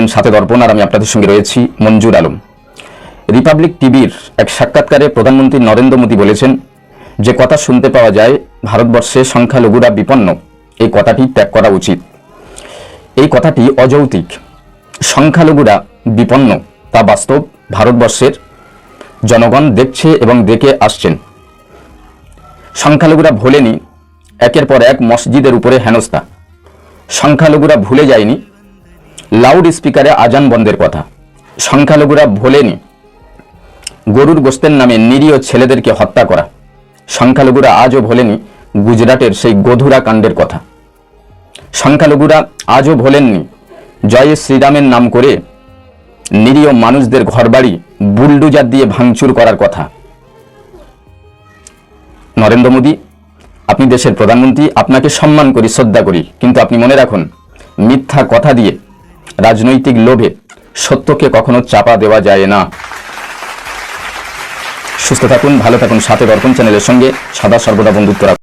দেখছেন সাথে দর্পণ, আর আমি আপনাদের সঙ্গে রয়েছি মঞ্জুর আলম। রিপাবলিক টিভির এক সাক্ষাৎকারে প্রধানমন্ত্রী নরেন্দ্র মোদী বলেছেন, যে কথা শুনতে পাওয়া যায় ভারতবর্ষে সংখ্যালঘুরা বিপন্ন, এই কথাটি ত্যাগ করা উচিত। এই কথাটি অযৌক্তিক। সংখ্যালঘুরা বিপন্ন তা বাস্তব, ভারতবর্ষের জনগণ দেখছে এবং দেখে আসছেন। সংখ্যালঘুরা ভোলেনি একের পর এক মসজিদের উপরে হেনস্থা। সংখ্যালঘুরা ভুলে যায়নি লাউড স্পিকারে আজান বন্ধের কথা। সংখ্যালঘুরা ভোলেনি গরুর গোশতের নামে নিরীহ ছেলেদেরকে হত্যা করা। সংখ্যালঘুরা আজও ভোলেনি গুজরাটের সেই গধুরা কাণ্ডের কথা। সংখ্যালঘুরা আজও ভোলেননি জয় শ্রীরামের নাম করে নিরীহ মানুষদের ঘরবাড়ি বুলডুজার দিয়ে ভাঙচুর করার কথা। নরেন্দ্র মোদী, আপনি দেশের প্রধানমন্ত্রী, আপনাকে সম্মান করি, শ্রদ্ধা করি, কিন্তু আপনি মনে রাখুন, মিথ্যা কথা দিয়ে রাজনৈতিক লোভে সত্যকে কখনো চাপা দেওয়া যায় না। সুস্থ থাকুন, ভালো থাকুন, সাথে দর্পণ চ্যানেলের সঙ্গে সদা সর্বদা বন্ধুত্ব রাখুন।